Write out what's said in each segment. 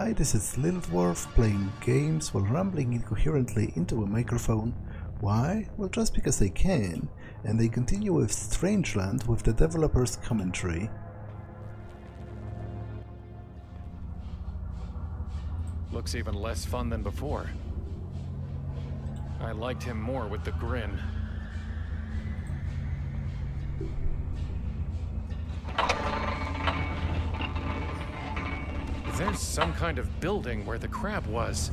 Why this is little dwarf playing games while rambling incoherently into a microphone? Why? Well, just because they can, and they continue with Strangeland with the developer's commentary. Looks even less fun than before. I liked him more with the grin. There's some kind of building where the crab was,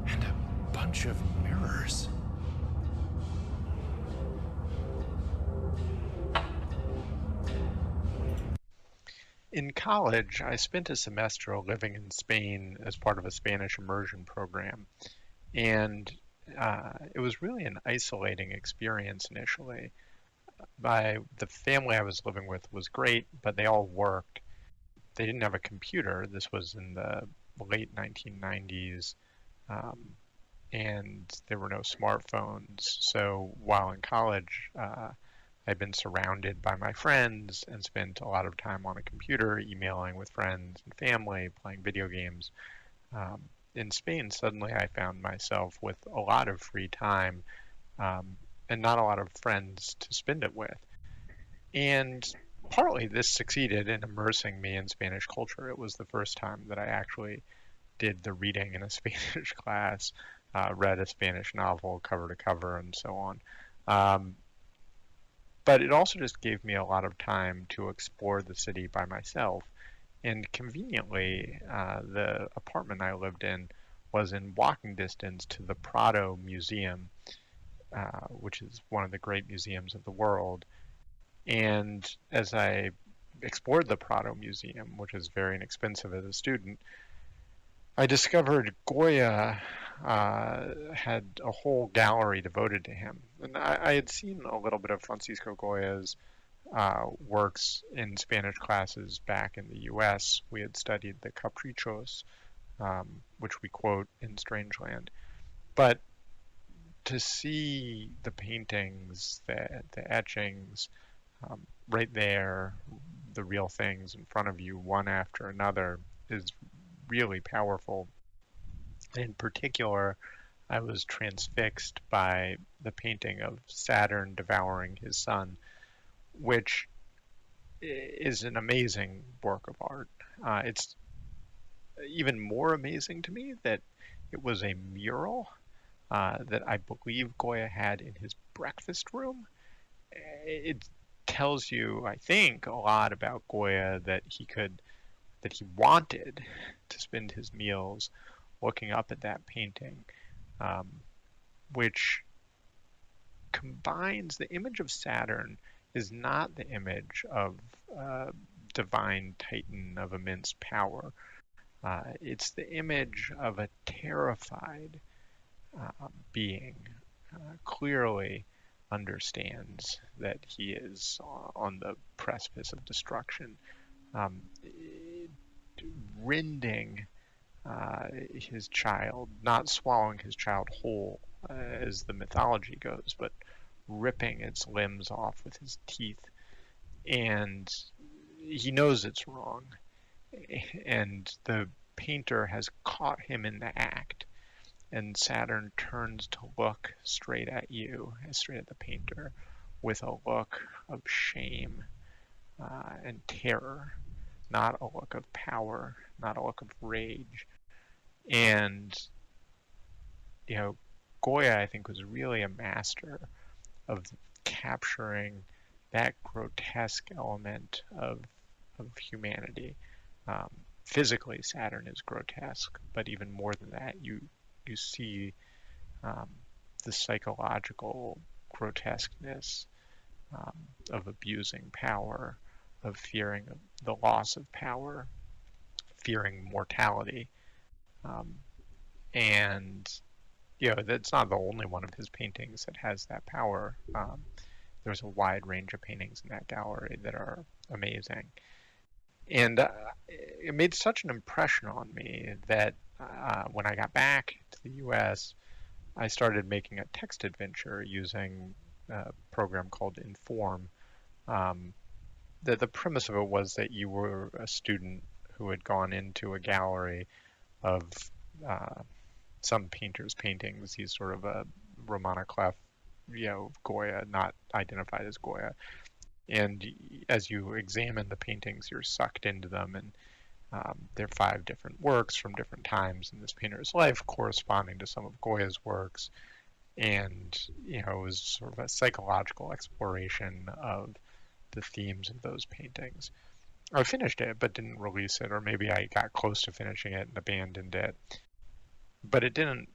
and a bunch of mirrors. In college, I spent a semester living in Spain as part of a Spanish immersion program, and it was really an isolating experience initially. The family I was living with was great, but they all worked. They didn't have a computer. This was in the late 1990s, and there were no smartphones. So while in college, I'd been surrounded by my friends and spent a lot of time on a computer, emailing with friends and family, playing video games. In Spain, suddenly I found myself with a lot of free time and not a lot of friends to spend it with. And partly this succeeded in immersing me in Spanish culture. It was the first time that I actually did the reading in a Spanish class, read a Spanish novel cover to cover and so on. But it also just gave me a lot of time to explore the city by myself. And conveniently, the apartment I lived in was in walking distance to the Prado Museum, which is one of the great museums of the world. And as I explored the Prado Museum, which is very inexpensive as a student, I discovered Goya had a whole gallery devoted to him. And I had seen a little bit of Francisco Goya's works in Spanish classes back in the US. We had studied the Caprichos, which we quote in Strangeland. But to see the paintings, the etchings, right there, the real things in front of you, one after another, is really powerful. In particular, I was transfixed by the painting of Saturn devouring his son, which is an amazing work of art. It's even more amazing to me that it was a mural that I believe Goya had in his breakfast room. It tells you, I think, a lot about Goya, that he wanted to spend his meals looking up at that painting, which combines the image of Saturn is not the image of a divine titan of immense power. It's the image of a terrified being, clearly understands that he is on the precipice of destruction, rending his child, not swallowing his child whole as the mythology goes, but ripping its limbs off with his teeth. And he knows it's wrong. And the painter has caught him in the act. And Saturn turns to look straight at you, straight at the painter, with a look of shame and terror, not a look of power, not a look of rage. And, Goya, I think, was really a master of capturing that grotesque element of humanity. Physically, Saturn is grotesque, but even more than that, you see the psychological grotesqueness of abusing power, of fearing the loss of power, fearing mortality. And that's not the only one of his paintings that has that power. There's a wide range of paintings in that gallery that are amazing. And it made such an impression on me that when I got back to the US, I started making a text adventure using a program called Inform. The premise of it was that you were a student who had gone into a gallery of some painters' paintings. He's sort of a Romana Clef, Goya, not identified as Goya. And as you examine the paintings, you're sucked into them, and there are 5 different works from different times in this painter's life, corresponding to some of Goya's works. And it was sort of a psychological exploration of the themes of those paintings. I finished it, but didn't release it, or maybe I got close to finishing it and abandoned it. But it didn't,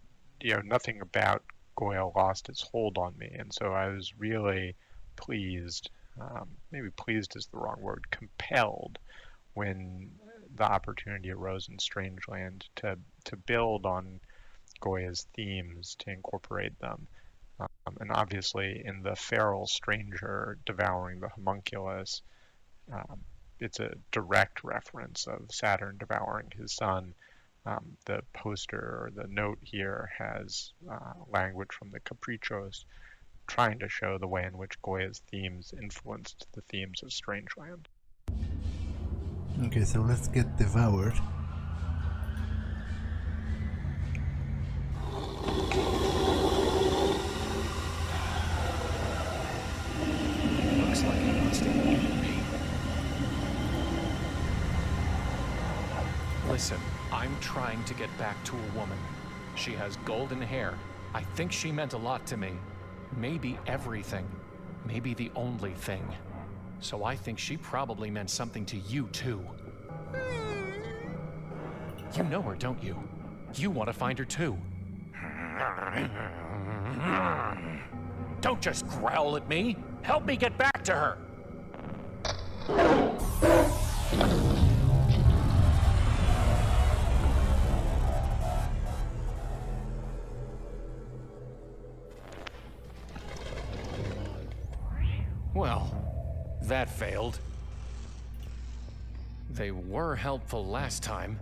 nothing about Goya lost its hold on me, and so I was really pleased. Maybe pleased is the wrong word. Compelled when the opportunity arose in Strangeland to build on Goya's themes, to incorporate them. And obviously in the feral stranger devouring the homunculus, it's a direct reference of Saturn devouring his son. The poster or the note here has language from the Caprichos, trying to show the way in which Goya's themes influenced the themes of Strangeland. Okay, so let's get devoured. Looks like he wants to eat me. Listen, I'm trying to get back to a woman. She has golden hair. I think she meant a lot to me. Maybe everything. Maybe the only thing. So I think she probably meant something to you, too. You know her, don't you? You want to find her, too. Don't just growl at me. Help me get back to her. Well, that failed. They were helpful last time.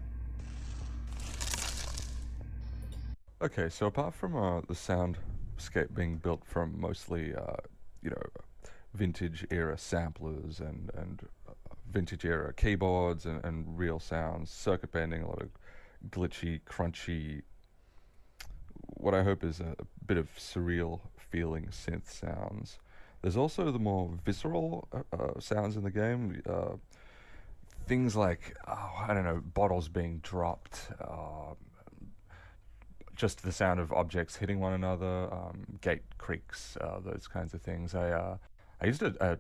Okay, so apart from the soundscape being built from mostly, vintage era samplers and vintage era keyboards and real sounds, circuit bending, a lot of glitchy, crunchy, what I hope is a bit of surreal feeling synth sounds. There's also the more visceral sounds in the game. Things like, bottles being dropped, just the sound of objects hitting one another, gate creaks, those kinds of things. I used a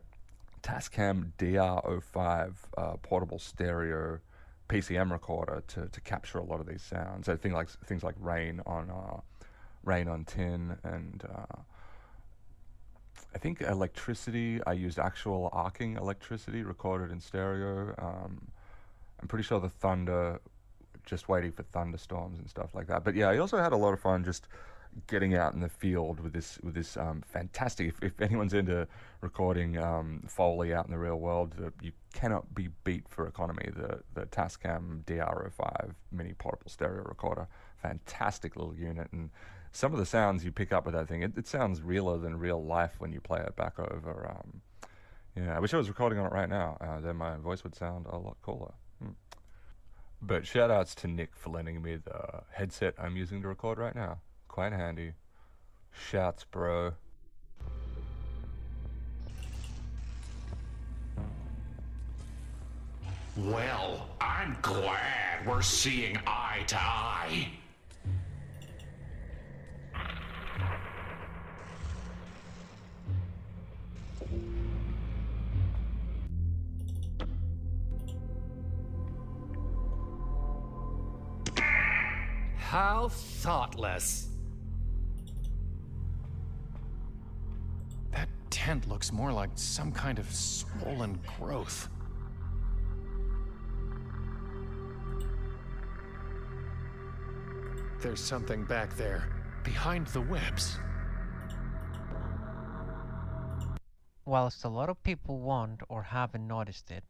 Tascam DR05 portable stereo PCM recorder to capture a lot of these sounds. I think things like rain on tin, and I think electricity. I used actual arcing electricity recorded in stereo. I'm pretty sure the thunder, just waiting for thunderstorms and stuff like that. But yeah, I also had a lot of fun just getting out in the field with this fantastic. If anyone's into recording Foley out in the real world, you cannot be beat for economy. The Tascam DR05 mini portable stereo recorder, fantastic little unit, and some of the sounds you pick up with that thing, it sounds realer than real life when you play it back over. I wish I was recording on it right now. Then my voice would sound a lot cooler. But shout outs to Nick for lending me the headset I'm using to record right now. Quite handy. Shouts, bro. Well, I'm glad we're seeing eye to eye. How thoughtless. That tent looks more like some kind of swollen growth. There's something back there, behind the webs. Whilst a lot of people won't or haven't noticed it,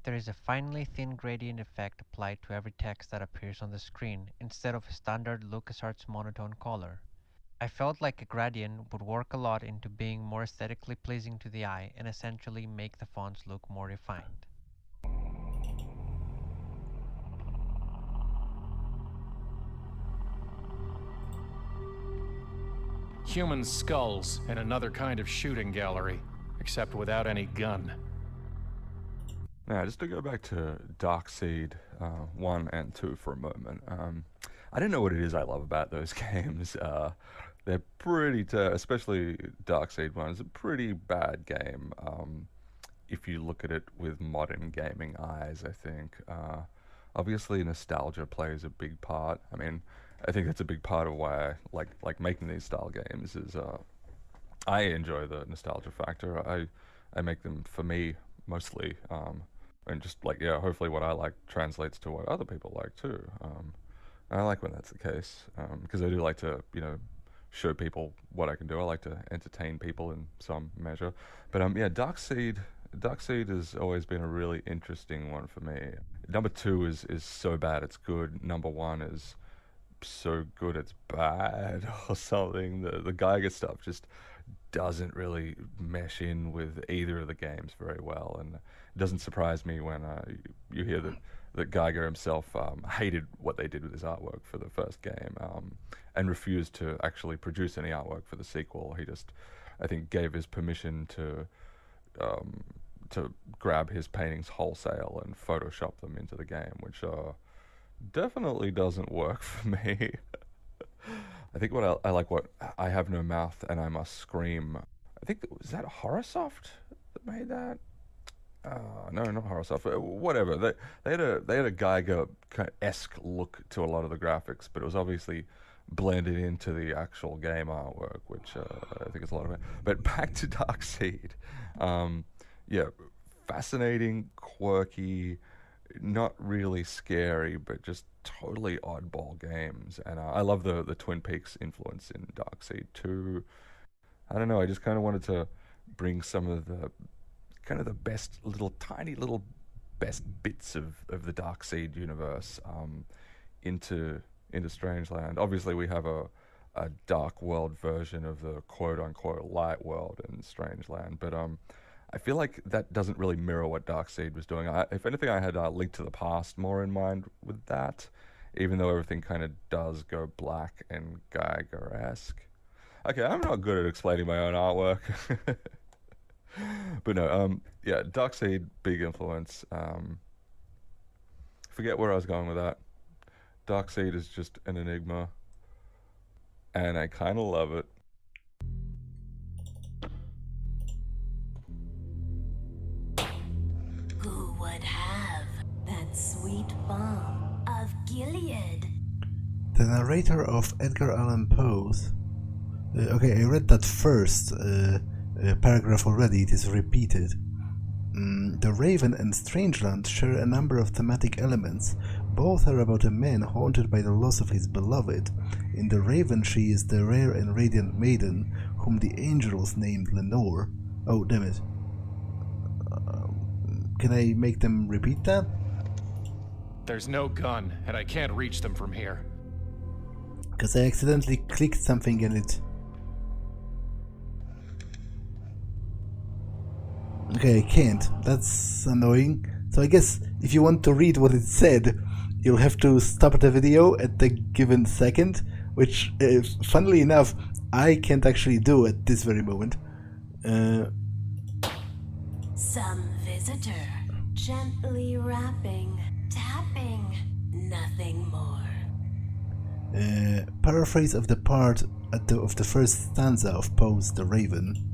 there is a finely thin gradient effect applied to every text that appears on the screen instead of a standard LucasArts monotone color. I felt like a gradient would work a lot into being more aesthetically pleasing to the eye and essentially make the fonts look more refined. Human skulls and another kind of shooting gallery, except without any gun. Now, just to go back to Darkseid 1 and 2 for a moment. I don't know what it is I love about those games. They're pretty, especially Darkseid 1 is a pretty bad game. If you look at it with modern gaming eyes, I think. Obviously, nostalgia plays a big part. I mean, I think that's a big part of why I like making these style games. Is I enjoy the nostalgia factor. I make them for me mostly, and just hopefully what I like translates to what other people like too. And I like when that's the case, because I do like to show people what I can do. I like to entertain people in some measure. But Darkseid has always been a really interesting one for me. Number 2 is so bad it's good. Number 1 is so good it's bad or something. The Geiger stuff just doesn't really mesh in with either of the games very well, and it doesn't surprise me when you hear that Geiger himself hated what they did with his artwork for the first game, and refused to actually produce any artwork for the sequel. He just, I think, gave his permission to grab his paintings wholesale and Photoshop them into the game, which definitely doesn't work for me. I think what I have no mouth and I must scream. I think was that Horrorsoft that made that. No, not Horrorsoft. Whatever. They had a Geiger esque look to a lot of the graphics, but it was obviously blended into the actual game artwork, which I think is a lot of it. But back to Darkseid. Fascinating, quirky, not really scary, but just totally oddball games. And I love the Twin Peaks influence in Darkseid too. I don't know, I just kind of wanted to bring some of the best tiny little best bits of the Darkseid universe into Strangeland. Obviously we have a dark world version of the quote-unquote light world in Strangeland, but I feel like that doesn't really mirror what Darkseid was doing. If anything, I had Link to the Past more in mind with that, even though everything kind of does go black and Geiger-esque. Okay, I'm not good at explaining my own artwork. But no, Darkseid, big influence. Forget where I was going with that. Darkseid is just an enigma, and I kind of love it. Who would have that sweet balm of Gilead? The narrator of Edgar Allan Poe's... okay, I read that first paragraph already, it is repeated. The Raven and Strangeland share a number of thematic elements. Both are about a man haunted by the loss of his beloved. In The Raven, she is the rare and radiant maiden whom the angels named Lenore. Oh, damn it. Can I make them repeat that? There's no gun, and I can't reach them from here. Because I accidentally clicked something and it... Okay, I can't. That's annoying. So I guess if you want to read what it said, you'll have to stop the video at the given second, which, funnily enough, I can't actually do at this very moment. Some visitor, gently rapping, tapping, nothing more. Paraphrase of the part of the first stanza of Poe's The Raven.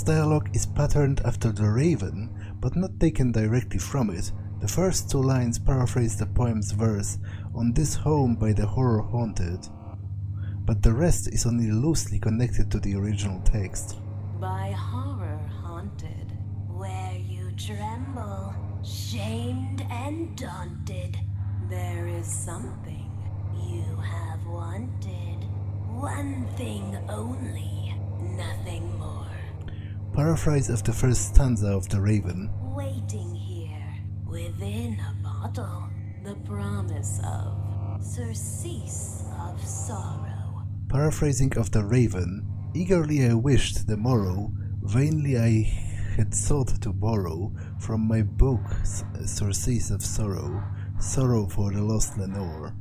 dialogue is patterned after The Raven, but not taken directly from it. The first two lines paraphrase the poem's verse, "On this home by the horror haunted," but the rest is only loosely connected to the original text. By horror haunted, where you tremble, shamed and daunted, there is something you have wanted. One thing only, nothing more. Paraphrase of the first stanza of The Raven. Waiting here, within a bottle, the promise of surcease of sorrow. Paraphrasing of The Raven. Eagerly I wished the morrow, vainly I had sought to borrow from my book surcease of sorrow, sorrow for the lost Lenore.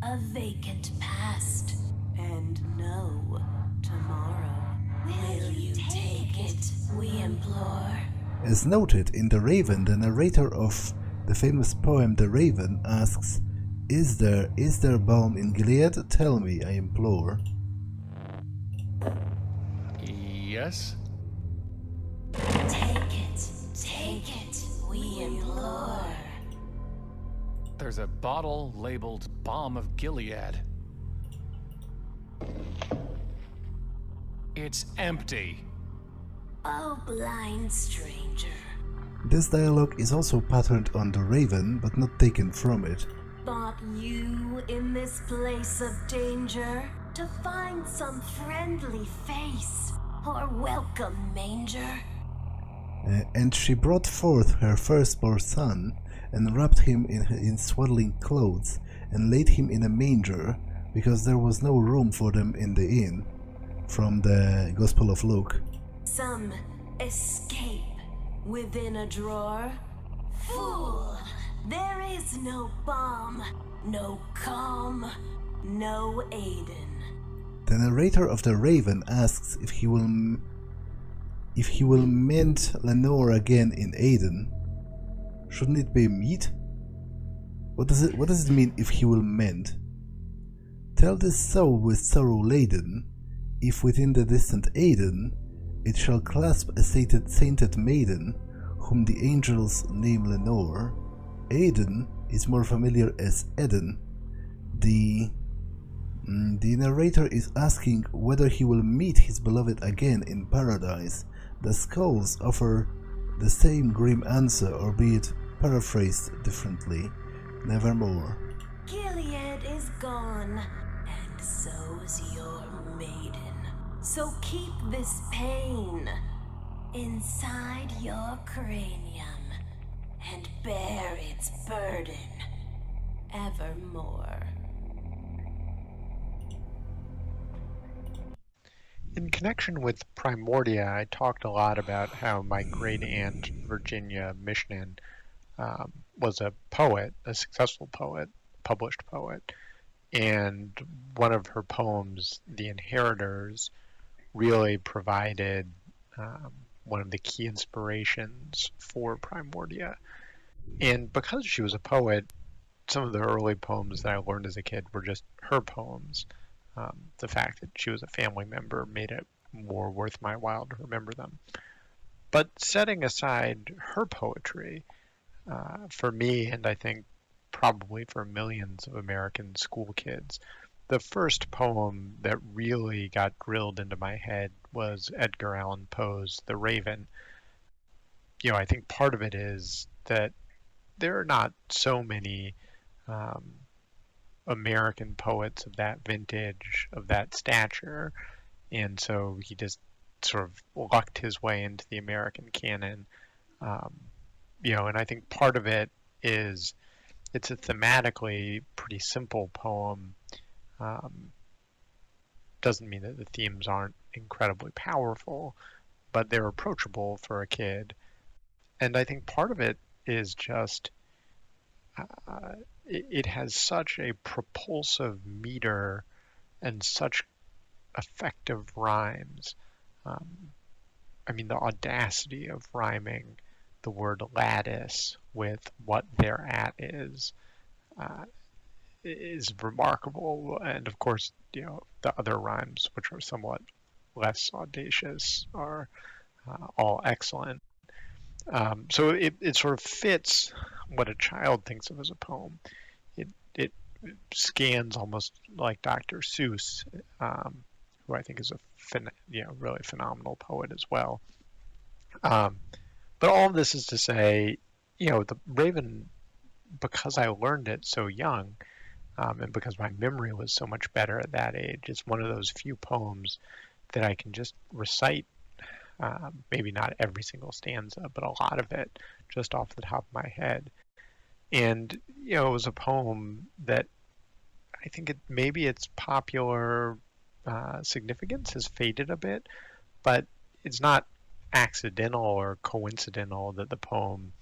A vacant past, and no tomorrow. Will you take it, we implore? As noted in The Raven, the narrator of the famous poem The Raven asks, is there balm in Gilead? Tell me, I implore." Yes? Take it, we implore. There's a bottle labeled Balm of Gilead. It's empty. Oh, blind stranger. This dialogue is also patterned on The Raven, but not taken from it. Thought you in this place of danger to find some friendly face or welcome manger? And she brought forth her firstborn son, and wrapped him in swaddling clothes, and laid him in a manger, because there was no room for them in the inn. From the Gospel of Luke. Some escape within a drawer? Fool! There is no balm, no calm, no Aiden. The narrator of The Raven asks if he will mend Lenore again in Aiden. Shouldn't it be meet? What does it mean if he will mend? Tell this soul with sorrow laden, if within the distant Aiden it shall clasp a sainted maiden, whom the angels name Lenore. Aiden is more familiar as Eden. The narrator is asking whether he will meet his beloved again in paradise. The skulls offer the same grim answer, albeit paraphrased differently. Nevermore. Gilead is gone, and so's your maiden. So keep this pain inside your cranium, and bear its burden evermore. In connection with Primordia, I talked a lot about how my great aunt Virginia Mishnan was a poet, a successful poet, published poet, and one of her poems, The Inheritors, really provided one of the key inspirations for Primordia. And because she was a poet, some of the early poems that I learned as a kid were just her poems. The fact that she was a family member made it more worth my while to remember them. But setting aside her poetry, for me, and I think probably for millions of American school kids, the first poem that really got drilled into my head was Edgar Allan Poe's The Raven. You know, I think part of it is that there are not so many American poets of that vintage, of that stature, and so he just sort of lucked his way into the American canon. You know, and I think part of it is it's a thematically pretty simple poem. Doesn't mean that the themes aren't incredibly powerful, but they're approachable for a kid. And I think part of it is just it has such a propulsive meter and such effective rhymes. I mean, the audacity of rhyming the word lattice with what they're at is remarkable. And of course, you know, the other rhymes, which are somewhat less audacious, are all excellent. So it sort of fits what a child thinks of as a poem. It scans almost like Dr. Seuss, who I think is a really phenomenal poet as well. But all of this is to say, the Raven, because I learned it so young, and because my memory was so much better at that age, it's one of those few poems that I can just recite, maybe not every single stanza, but a lot of it just off the top of my head. And, it was a poem that I think maybe its popular significance has faded a bit, but it's not accidental or coincidental that the poem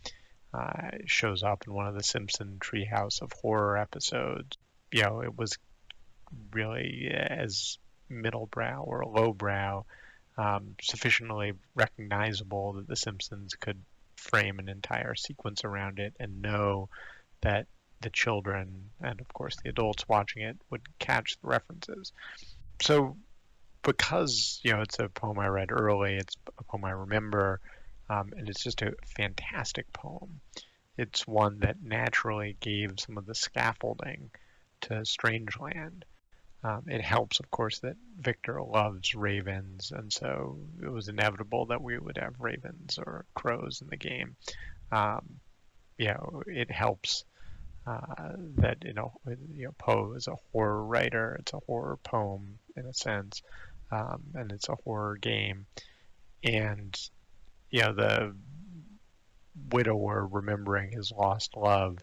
shows up in one of the Simpson Treehouse of Horror episodes. It was really as middlebrow or lowbrow, sufficiently recognizable that the Simpsons could frame an entire sequence around it and know that the children and of course the adults watching it would catch the references. So because it's a poem I read early, it's a poem I remember, and it's just a fantastic poem. It's one that naturally gave some of the scaffolding to Strangeland. It helps, of course, that Victor loves ravens, and so it was inevitable that we would have ravens or crows in the game. It helps that Poe is a horror writer. It's a horror poem in a sense, and it's a horror game. And the widower remembering his lost love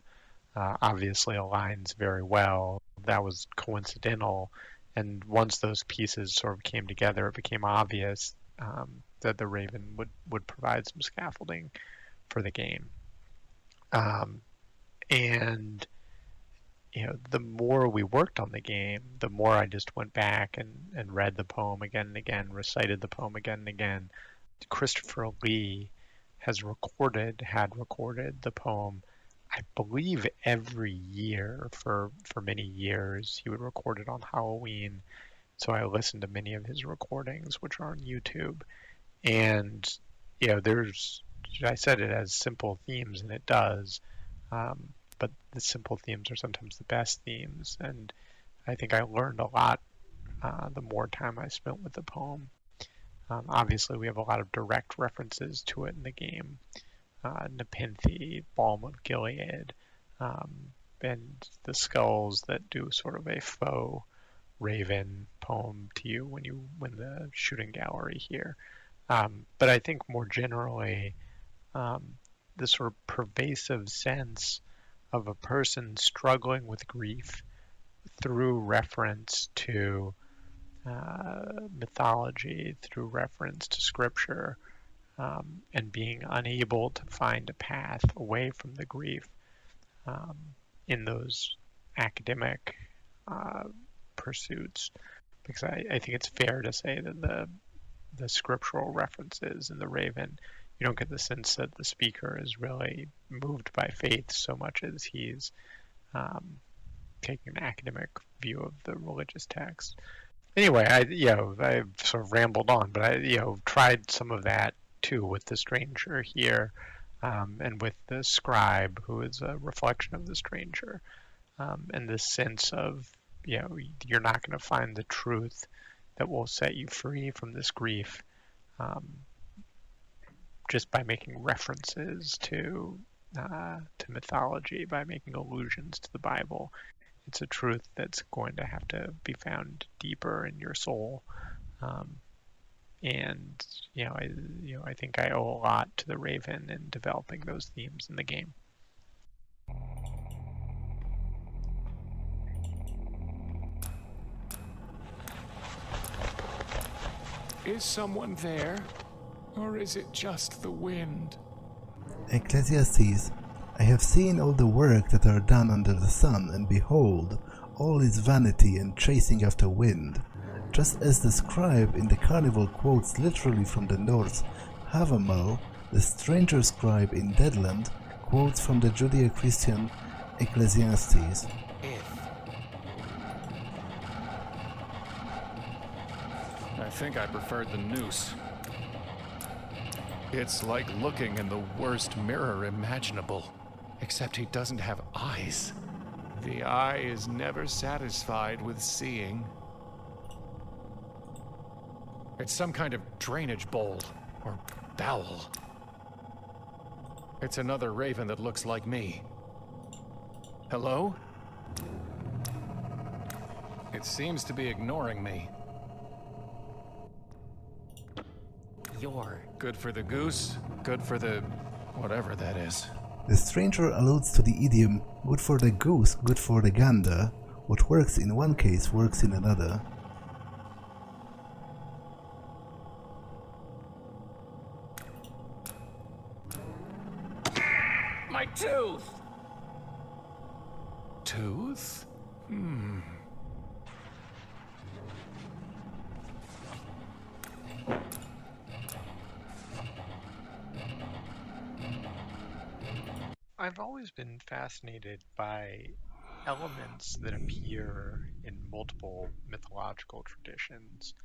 obviously aligns very well. That was coincidental, and once those pieces sort of came together, it became obvious that the Raven would provide some scaffolding for the game. And the more we worked on the game, the more I just went back and read the poem again and again, recited the poem again and again. Christopher Lee had recorded the poem, I believe, every year for many years. He would record it on Halloween. So I listened to many of his recordings, which are on YouTube. And, I said it has simple themes, and it does. But the simple themes are sometimes the best themes. And I think I learned a lot the more time I spent with the poem. Obviously, we have a lot of direct references to it in the game. Nepenthe, Balm of Gilead, and the skulls that do sort of a faux Raven poem to you when you win the shooting gallery here. But I think more generally, the sort of pervasive sense of a person struggling with grief through reference to mythology, through reference to scripture, and being unable to find a path away from the grief in those academic pursuits. Because I think it's fair to say that the scriptural references in the Raven, you don't get the sense that the speaker is really moved by faith so much as he's taking an academic view of the religious text. Anyway, I've sort of rambled on, but I tried some of that too with the stranger here, and with the scribe, who is a reflection of the stranger, and this sense of you're not going to find the truth that will set you free from this grief just by making references to mythology, by making allusions to the Bible. It's a truth that's going to have to be found deeper in your soul. And I think I owe a lot to the Raven in developing those themes in the game. Is someone there? Or is it just the wind? Ecclesiastes, I have seen all the work that are done under the sun, and behold, all is vanity and chasing after wind. Just as the scribe in the carnival quotes literally from the Norse Havamal, the stranger scribe in Deadland quotes from the Judeo-Christian Ecclesiastes. I think I preferred the noose. It's like looking in the worst mirror imaginable, except he doesn't have eyes. The eye is never satisfied with seeing. It's some kind of drainage bowl, or bowel. It's another raven that looks like me. Hello? It seems to be ignoring me. You're good for the goose, good for the whatever that is. The stranger alludes to the idiom, good for the goose, good for the gander. What works in one case works in another. My tooth! Tooth? I've always been fascinated by elements that appear in multiple mythological traditions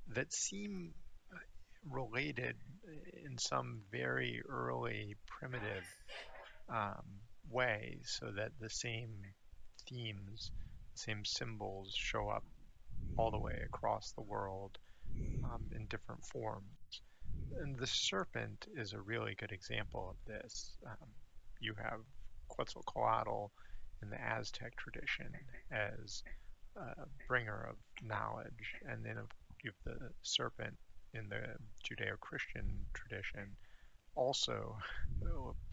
that seem related in some very early primitive way, so that the same themes, same symbols show up all the way across the world in different forms. And the serpent is a really good example of this. You have Quetzalcoatl in the Aztec tradition as a bringer of knowledge, and then you have the serpent in the Judeo-Christian tradition, also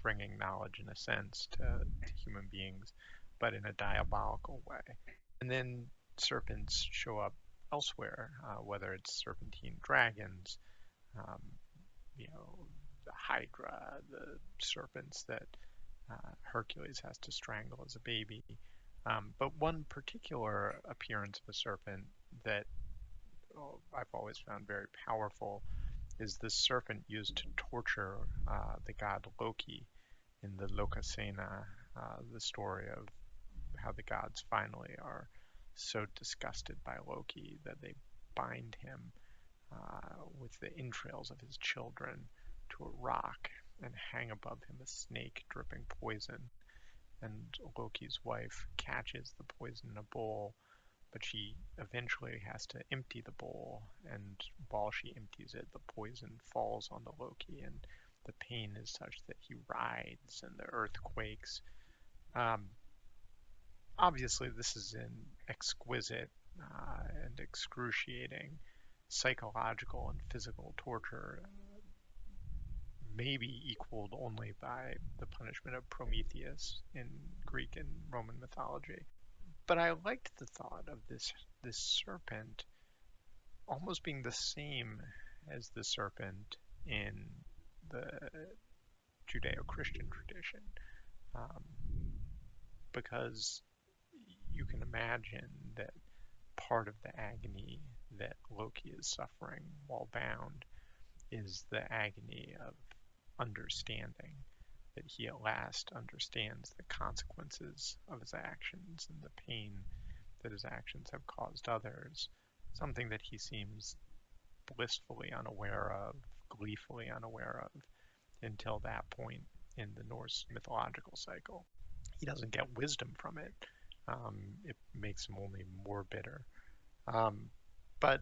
bringing knowledge in a sense to human beings, but in a diabolical way. And then serpents show up elsewhere, whether it's serpentine dragons, the Hydra, the serpents that Hercules has to strangle as a baby. But one particular appearance of a serpent that I've always found very powerful is the serpent used to torture the god Loki in the Lokasena, the story of how the gods finally are so disgusted by Loki that they bind him with the entrails of his children to a rock and hang above him a snake dripping poison. And Loki's wife catches the poison in a bowl, but she eventually has to empty the bowl, and while she empties it, the poison falls onto Loki, and the pain is such that he writhes and the earth quakes. Obviously, this is an exquisite and excruciating psychological and physical torture, maybe equaled only by the punishment of Prometheus in Greek and Roman mythology. But I liked the thought of this serpent almost being the same as the serpent in the Judeo-Christian tradition, because you can imagine that part of the agony that Loki is suffering while bound is the agony of understanding, that he at last understands the consequences of his actions and the pain that his actions have caused others, something that he seems blissfully unaware of, gleefully unaware of, until that point in the Norse mythological cycle. He doesn't get wisdom from it. It makes him only more bitter. But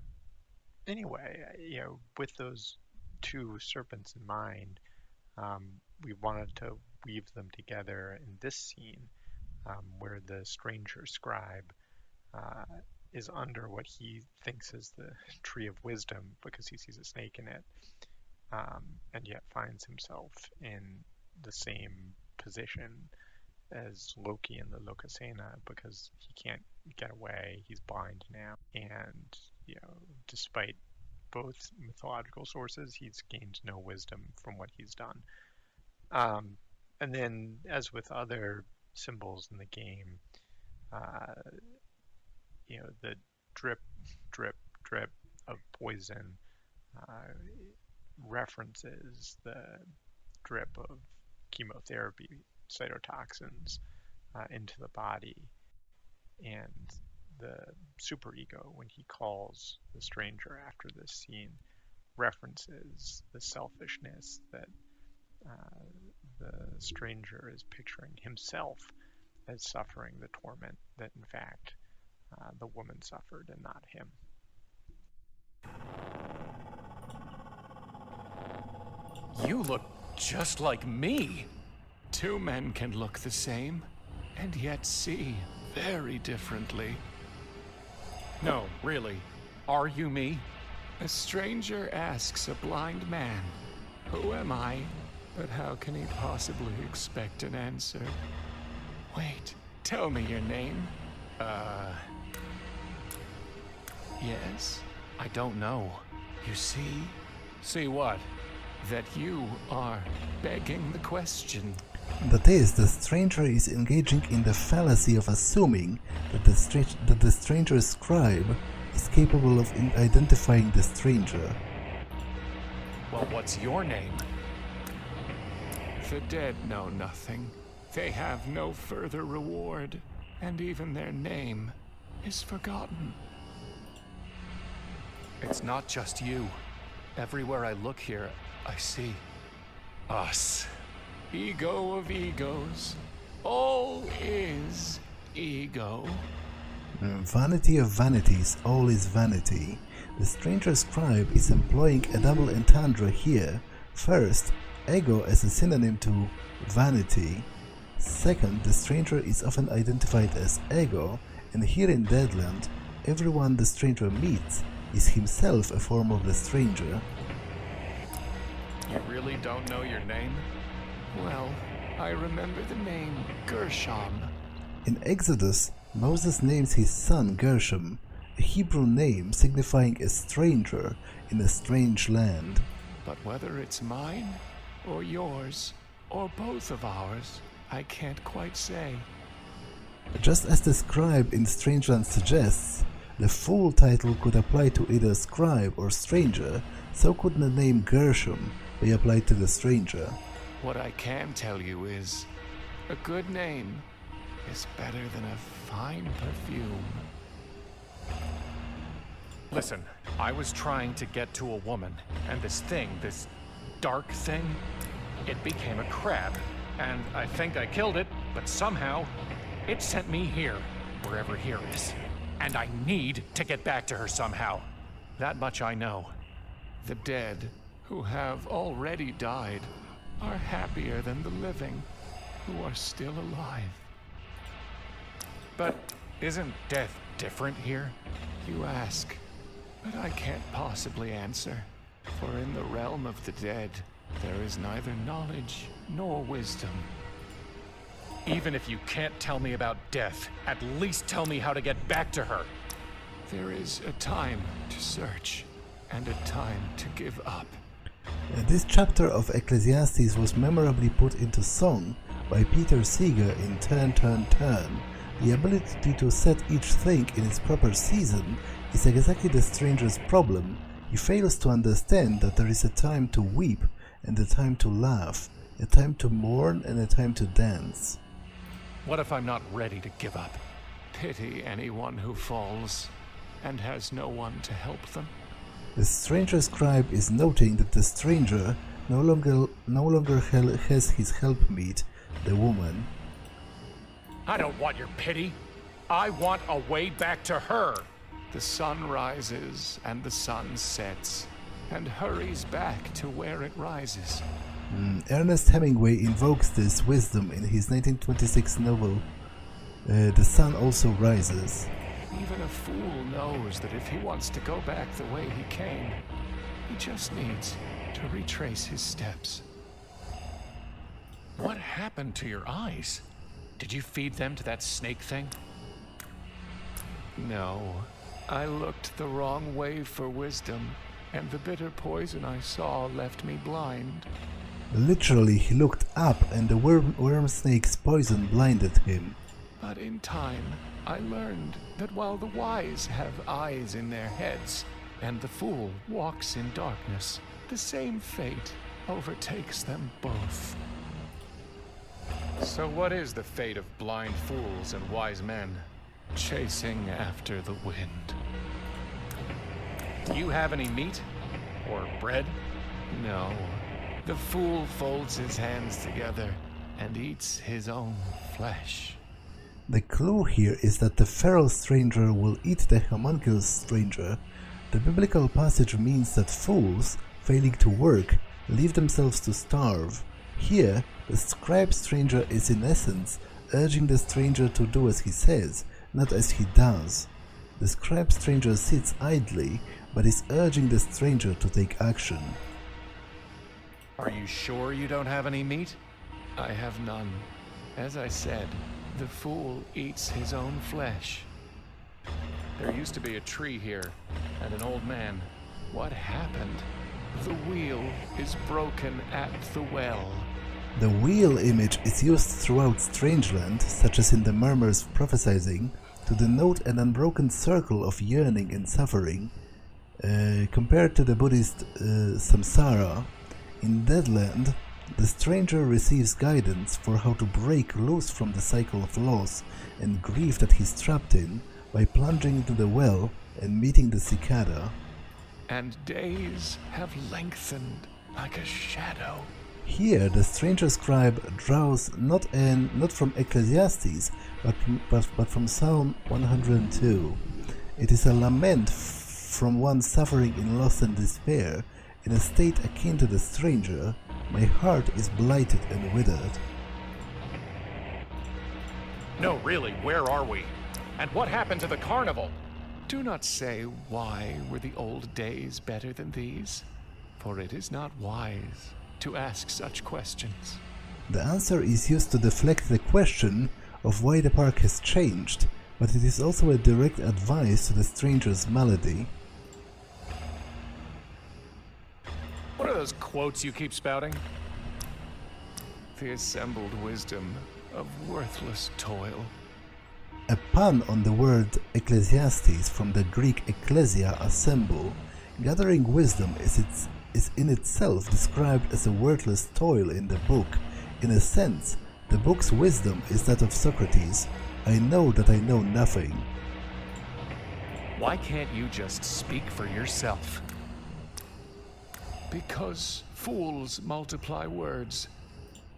anyway, with those two serpents in mind, we wanted to weave them together in this scene, where the stranger scribe is under what he thinks is the tree of wisdom because he sees a snake in it, and yet finds himself in the same position as Loki in the Lokasena because he can't get away. He's blind now, and despite both mythological sources, he's gained no wisdom from what he's done. And then, as with other symbols in the game, the drip, drip, drip of poison references the drip of chemotherapy cytotoxins into the body, and the superego, when he calls the stranger after this scene, references the selfishness that the stranger is picturing himself as suffering the torment that in fact the woman suffered and not him. You look just like me. Two men can look the same and yet see very differently. No, really. Are you me? A stranger asks a blind man, "Who am I?" But how can he possibly expect an answer? Wait, tell me your name. Yes? I don't know. You see? See what? That you are begging the question. That is, the stranger is engaging in the fallacy of assuming that the stranger's scribe is capable of identifying the stranger. Well, what's your name? The dead know nothing. They have no further reward, and even their name is forgotten. It's not just you. Everywhere I look here, I see us. Ego of egos. All is ego. Vanity of vanities, all is vanity. The stranger scribe is employing a double entendre here. First, ego as a synonym to vanity. Second, the stranger is often identified as ego, and here in Deadland, everyone the stranger meets is himself a form of the stranger. You really don't know your name? Well, I remember the name Gershom. In Exodus, Moses names his son Gershom, a Hebrew name signifying a stranger in a strange land. But whether it's mine, or yours, or both of ours, I can't quite say. Just as the scribe in Strangeland suggests, the full title could apply to either scribe or stranger, so could the name Gershom be applied to the stranger. What I can tell you is, a good name is better than a fine perfume. Listen, I was trying to get to a woman, and this thing, this dark thing, it became a crab. And I think I killed it, but somehow it sent me here, wherever here is. And I need to get back to her somehow. That much I know. The dead, who have already died, are happier than the living, who are still alive. But isn't death different here? You ask, but I can't possibly answer. For in the realm of the dead, there is neither knowledge nor wisdom. Even if you can't tell me about death, at least tell me how to get back to her. There is a time to search, and a time to give up. This chapter of Ecclesiastes was memorably put into song by Peter Seeger in Turn, Turn, Turn. The ability to set each thing in its proper season is exactly the stranger's problem. He fails to understand that there is a time to weep and a time to laugh, a time to mourn and a time to dance. What if I'm not ready to give up? Pity anyone who falls and has no one to help them. The stranger scribe is noting that the stranger no longer has his helpmeet, the woman. I don't want your pity. I want a way back to her. The sun rises and the sun sets and hurries back to where it rises. Ernest Hemingway invokes this wisdom in his 1926 novel, The Sun Also Rises. Even a fool knows that if he wants to go back the way he came, he just needs to retrace his steps. What happened to your eyes? Did you feed them to that snake thing? No, I looked the wrong way for wisdom, and the bitter poison I saw left me blind. Literally, he looked up and the worm snake's poison blinded him. But in time, I learned that while the wise have eyes in their heads, and the fool walks in darkness, the same fate overtakes them both. So what is the fate of blind fools and wise men? Chasing after the wind. Do you have any meat? Or bread? No. The fool folds his hands together and eats his own flesh. The clue here is that the feral stranger will eat the homunculus stranger. The biblical passage means that fools, failing to work, leave themselves to starve. Here, the scribe stranger is in essence urging the stranger to do as he says, not as he does. The scribe stranger sits idly, but is urging the stranger to take action. Are you sure you don't have any meat? I have none. As I said, the fool eats his own flesh. There used to be a tree here, and an old man. What happened? The wheel is broken at the well. The wheel image is used throughout Strangeland, such as in the Murmurs Prophesizing, to denote an unbroken circle of yearning and suffering. Compared to the Buddhist samsara, in Deadland, the stranger receives guidance for how to break loose from the cycle of loss and grief that he's trapped in by plunging into the well and meeting the cicada. And days have lengthened like a shadow. Here, the stranger scribe draws not from Ecclesiastes, but from Psalm 102. It is a lament from one suffering in loss and despair, in a state akin to the stranger. My heart is blighted and withered. No, really, where are we? And what happened to the carnival? Do not say, why were the old days better than these? For it is not wise to ask such questions. The answer is used to deflect the question of why the park has changed, but it is also a direct advice to the stranger's malady. What are those quotes you keep spouting? The assembled wisdom of worthless toil. A pun on the word Ecclesiastes from the Greek ecclesia, assemble. Gathering wisdom is in itself described as a worthless toil in the book. In a sense, the book's wisdom is that of Socrates. I know that I know nothing. Why can't you just speak for yourself? Because fools multiply words,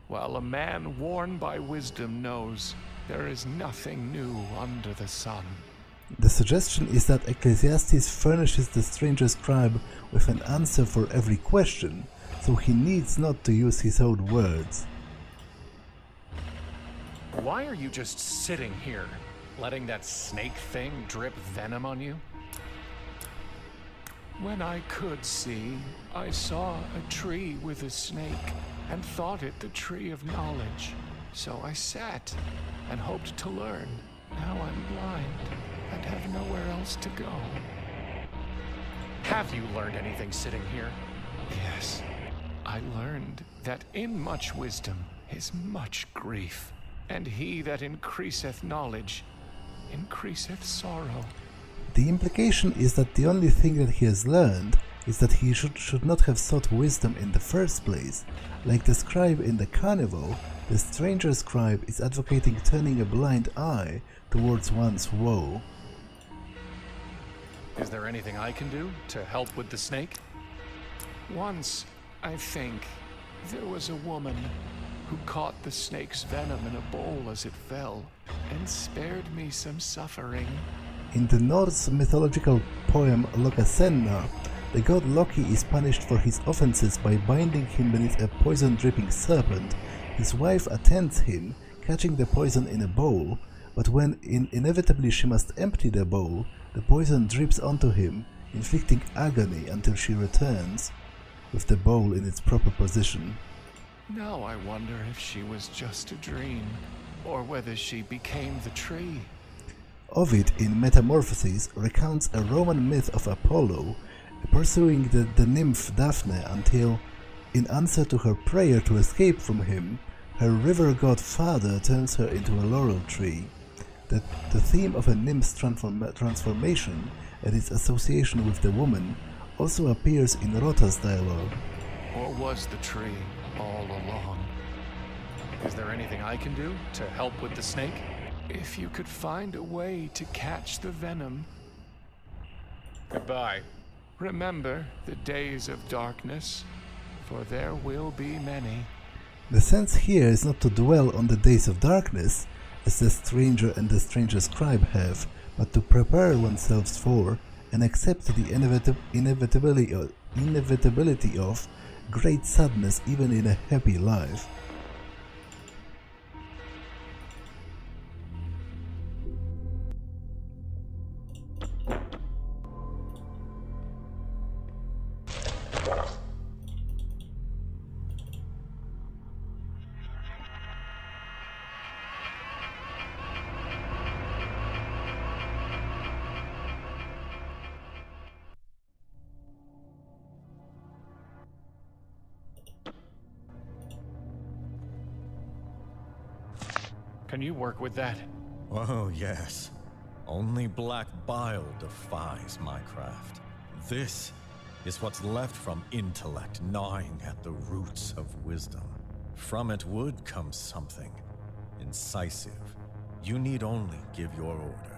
while a man worn by wisdom knows there is nothing new under the sun. The suggestion is that Ecclesiastes furnishes the stranger scribe with an answer for every question, so he needs not to use his own words. Why are you just sitting here, letting that snake thing drip venom on you? When I could see, I saw a tree with a snake, and thought it the tree of knowledge. So I sat, and hoped to learn. Now I'm blind, and have nowhere else to go. Have you learned anything sitting here? Yes. I learned that in much wisdom is much grief, and he that increaseth knowledge increaseth sorrow. The implication is that the only thing that he has learned is that he should not have sought wisdom in the first place. Like the scribe in the carnival, the stranger scribe is advocating turning a blind eye towards one's woe. Is there anything I can do to help with the snake? Once, I think, there was a woman who caught the snake's venom in a bowl as it fell, and spared me some suffering. In the Norse mythological poem Lokasenna, the god Loki is punished for his offenses by binding him beneath a poison-dripping serpent. His wife attends him, catching the poison in a bowl, but when inevitably she must empty the bowl, the poison drips onto him, inflicting agony until she returns, with the bowl in its proper position. Now I wonder if she was just a dream, or whether she became the tree. Ovid in Metamorphoses recounts a Roman myth of Apollo pursuing the nymph Daphne until, in answer to her prayer to escape from him, her river god father turns her into a laurel tree. The theme of a nymph's transformation and its association with the woman also appears in Rota's dialogue. Or was the tree all along? Is there anything I can do to help with the snake? If you could find a way to catch the venom. Goodbye. Remember the days of darkness, for there will be many. The sense here is not to dwell on the days of darkness, as the stranger and the stranger scribe have, but to prepare oneself for and accept the inevitability of great sadness even in a happy life. Can you work with that? Oh, yes. Only black bile defies my craft. This is what's left from intellect gnawing at the roots of wisdom. From it would come something incisive. You need only give your order.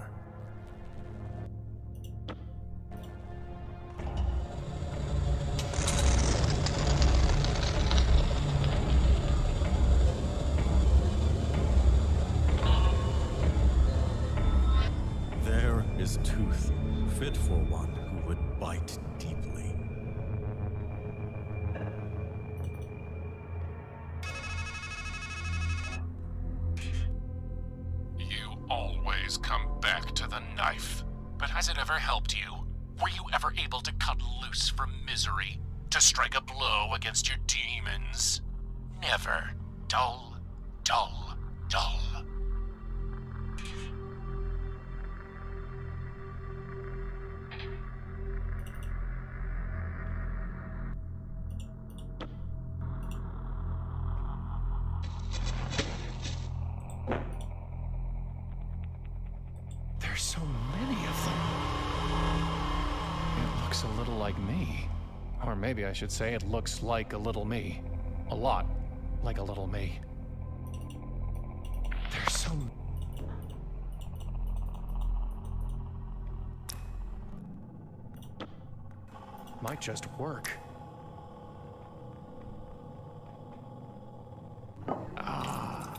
His tooth, fit for one who would bite deeply. You always come back to the knife. But has it ever helped you? Were you ever able to cut loose from misery? To strike a blow against your demons? Never. Dull, dull, dull. There's so many of them. It looks a little like me. Or maybe I should say it looks like a little me. A lot like a little me. There's so... Might just work. Ah,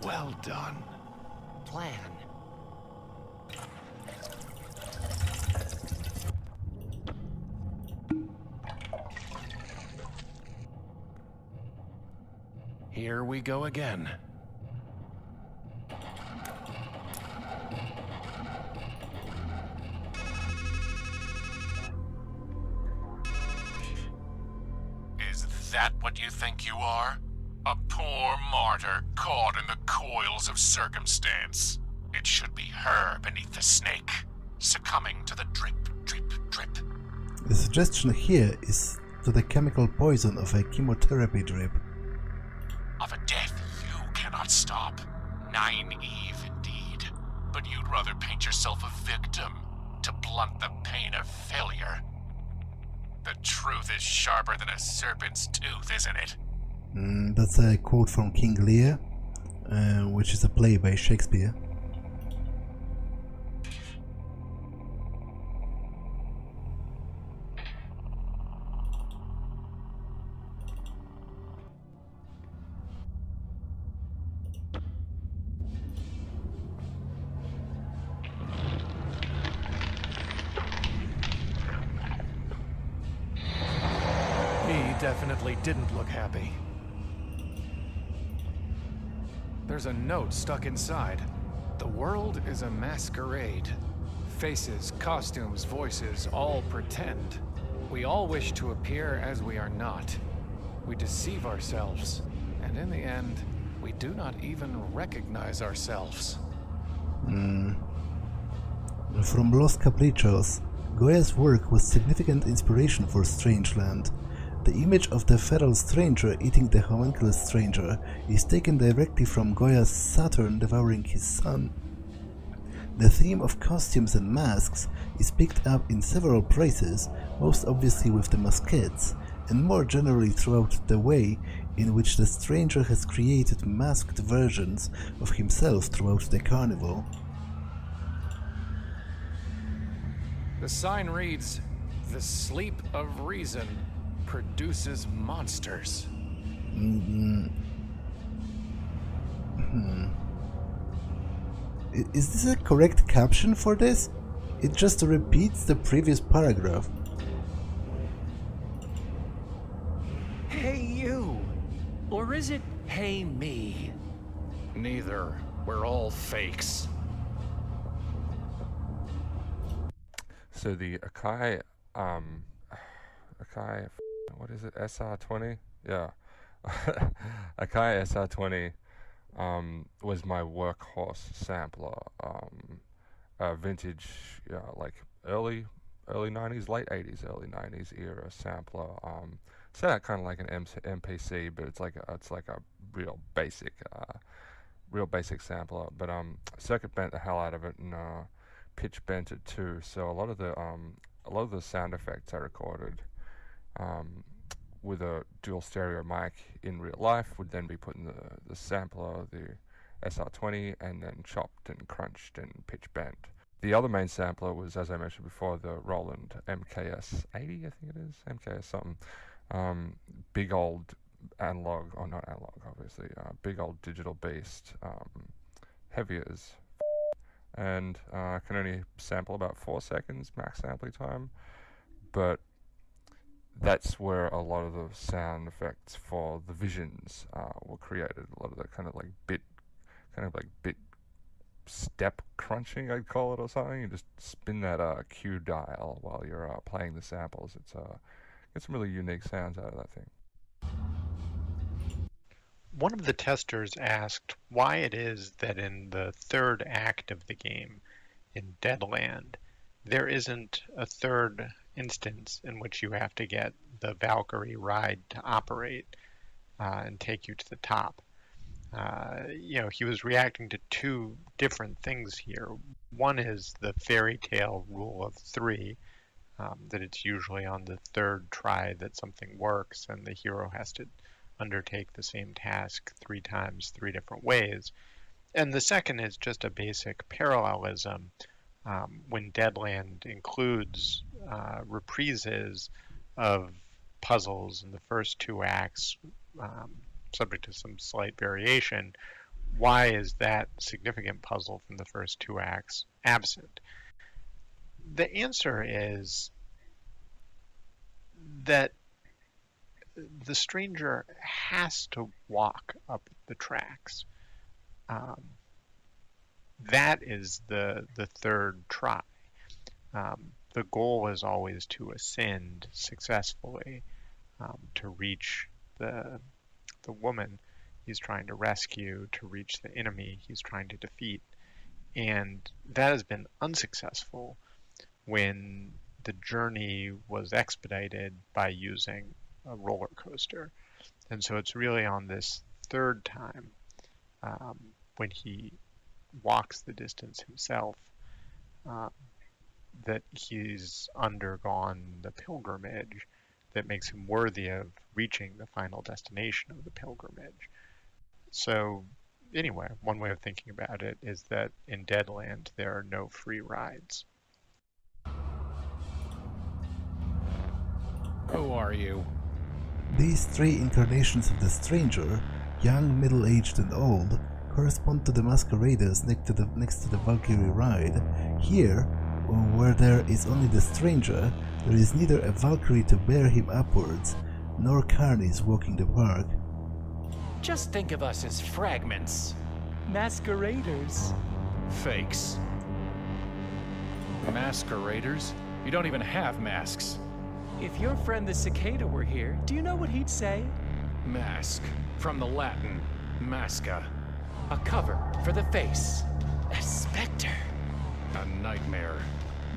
well done. Plan. Here we go again. Is that what you think you are? A poor martyr caught in the coils of circumstance. It should be her beneath the snake, succumbing to the drip, drip, drip. The suggestion here is to the chemical poison of a chemotherapy drip. Of a death you cannot stop. Naive indeed. But you'd rather paint yourself a victim to blunt the pain of failure. The truth is sharper than a serpent's tooth, isn't it? That's a quote from King Lear, which is a play by Shakespeare. Definitely didn't look happy. There's a note stuck inside. The world is a masquerade. Faces, costumes, voices, all pretend. We all wish to appear as we are not. We deceive ourselves, and in the end, we do not even recognize ourselves. From Los Caprichos, Goya's work was significant inspiration for Strangeland. The image of the feral stranger eating the homunculus stranger is taken directly from Goya's Saturn devouring his son. The theme of costumes and masks is picked up in several places, most obviously with the Musketeers, and more generally throughout the way in which the stranger has created masked versions of himself throughout the carnival. The sign reads, The sleep of reason produces monsters. Is this a correct caption for this? It just repeats the previous paragraph. Hey you! Or is it hey me? Neither. We're all fakes. So the Akai, what is it? SR20? Yeah. Akai SR20 was my workhorse sampler. Vintage, like early 90s, late 80s, early 90s era sampler. Set out kind of like an MPC, but it's like a real basic sampler. But circuit bent the hell out of it, and pitch bent it too. So a lot of the sound effects I recorded with a dual stereo mic in real life would then be put in the sampler, the SR20, and then chopped and crunched and pitch bent. The other main sampler was, as I mentioned before, the Roland MKS 80, I think it is, MKS something. Big old analog, or not analog, obviously, big old digital beast, heavy as and can only sample about 4 seconds max sampling time, but that's where a lot of the sound effects for the visions were created. A lot of the kind of like bit step crunching, I'd call it, or something. You just spin that Q dial while you're playing the samples. It's get some really unique sounds out of that thing. One of the testers asked why it is that in the third act of the game, in Deadland, there isn't a third instance in which you have to get the Valkyrie ride to operate and take you to the top. He was reacting to two different things here. One is the fairy tale rule of 3, that it's usually on the third try that something works and the hero has to undertake the same task 3 times, 3 different ways. And the second is just a basic parallelism. When Deadland includes reprises of puzzles in the first 2 acts, subject to some slight variation, why is that significant puzzle from the first 2 acts absent? The answer is that the stranger has to walk up the tracks. That is the third try. The goal is always to ascend successfully, to reach the woman he's trying to rescue, to reach the enemy he's trying to defeat. And that has been unsuccessful when the journey was expedited by using a roller coaster. And so it's really on this third time, when he walks the distance himself, that he's undergone the pilgrimage that makes him worthy of reaching the final destination of the pilgrimage. So anyway, one way of thinking about it is that in Deadland there are no free rides. Who are you? These 3 incarnations of the stranger, young, middle-aged, and old, correspond to the masqueraders next to the Valkyrie ride. Here, where there is only the stranger, there is neither a Valkyrie to bear him upwards, nor carnies walking the park. Just think of us as fragments. Masqueraders. Fakes. Masqueraders? You don't even have masks. If your friend the cicada were here, do you know what he'd say? Mask. From the Latin, masca. A cover for the face. A specter. A nightmare.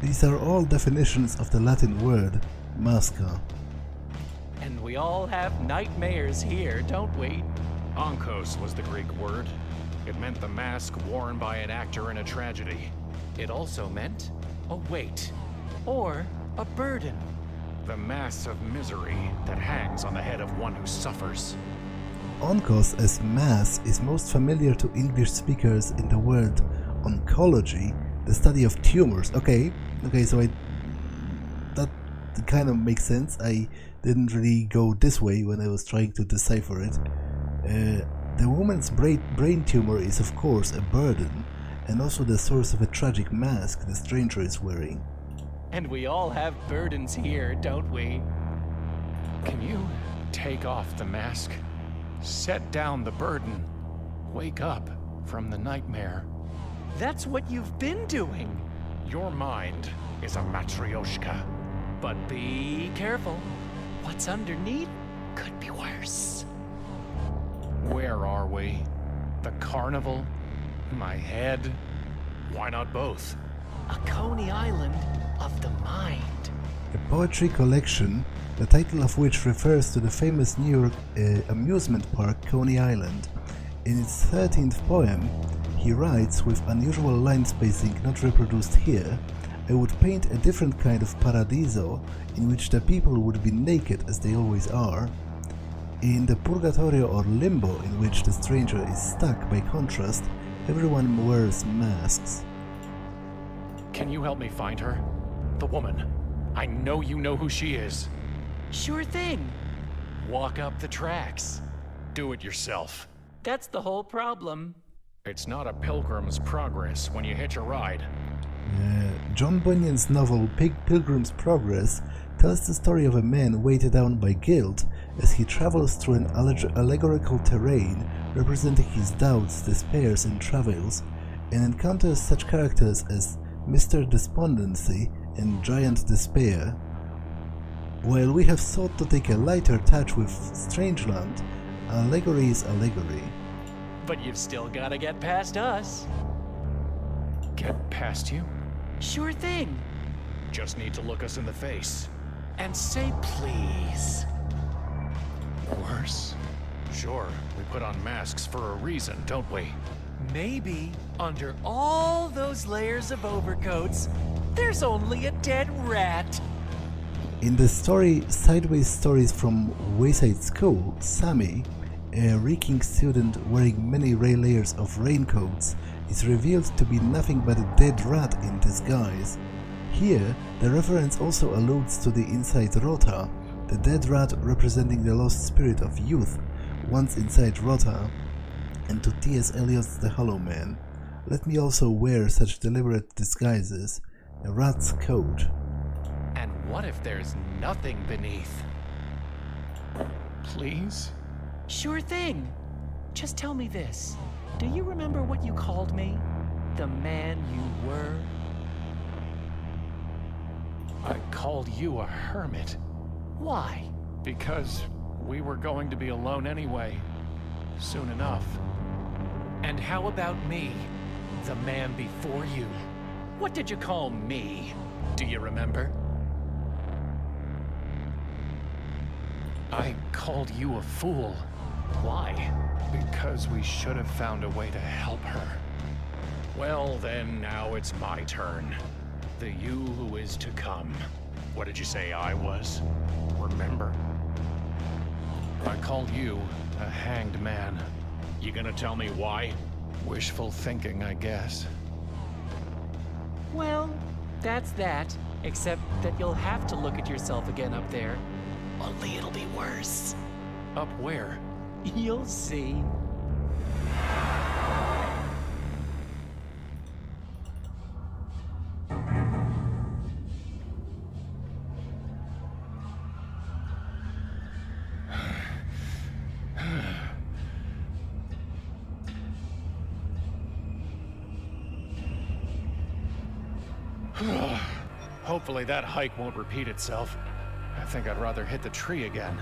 These are all definitions of the Latin word, masca. And we all have nightmares here, don't we? Onkos was the Greek word. It meant the mask worn by an actor in a tragedy. It also meant a weight or a burden. The mass of misery that hangs on the head of one who suffers. Onkos as mass is most familiar to English speakers in the word oncology, the study of tumors. Okay, so kind of makes sense. I didn't really go this way when I was trying to decipher it. The woman's brain tumor is of course a burden, and also the source of a tragic mask the stranger is wearing. And we all have burdens here, don't we? Can you take off the mask? Set down the burden. Wake up from the nightmare. That's what you've been doing. Your mind is a matryoshka. But be careful. What's underneath could be worse. Where are we? The carnival? My head? Why not both? A Coney Island of the mind. A poetry collection, the title of which refers to the famous New York amusement park Coney Island. In its 13th poem, he writes, with unusual line spacing not reproduced here, I would paint a different kind of paradiso in which the people would be naked as they always are. In the purgatorio or limbo in which the stranger is stuck, by contrast, everyone wears masks. Can you help me find her? The woman. I know you know who she is. Sure thing. Walk up the tracks. Do it yourself. That's the whole problem. It's not a pilgrim's progress when you hitch a ride. John Bunyan's novel Pilgrim's Progress tells the story of a man weighted down by guilt as he travels through an allegorical terrain representing his doubts, despairs and travails, and encounters such characters as Mr. Despondency and Giant Despair. While we have sought to take a lighter touch with Strangeland, allegory is allegory. But you've still gotta get past us. Get past you? Sure thing. Just need to look us in the face. And say please. Worse? Sure, we put on masks for a reason, don't we? Maybe under all those layers of overcoats, there's only a dead rat. In the story Sideways Stories from Wayside School, Sammy, a reeking student wearing many layers of raincoats, is revealed to be nothing but a dead rat in disguise. Here, the reference also alludes to the inside Rota, the dead rat representing the lost spirit of youth, once inside Rota, and to T.S. Eliot's The Hollow Man. Let me also wear such deliberate disguises, a rat's coat. And what if there's nothing beneath? Please? Sure thing. Just tell me this. Do you remember what you called me? The man you were? I called you a hermit. Why? Because we were going to be alone anyway. Soon enough. And how about me? The man before you? What did you call me? Do you remember? I called you a fool. Why? Because we should have found a way to help her. Well, then, now it's my turn. The you who is to come. What did you say I was? Remember? I called you a hanged man. You gonna tell me why? Wishful thinking, I guess. Well, that's that. Except that you'll have to look at yourself again up there. Only it'll be worse. Up where? You'll see. Hopefully that hike won't repeat itself. I think I'd rather hit the tree again.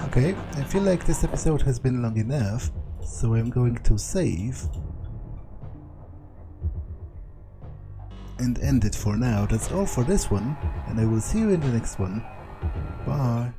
Okay, I feel like this episode has been long enough, so I'm going to save and end it for now. That's all for this one, and I will see you in the next one. Bye.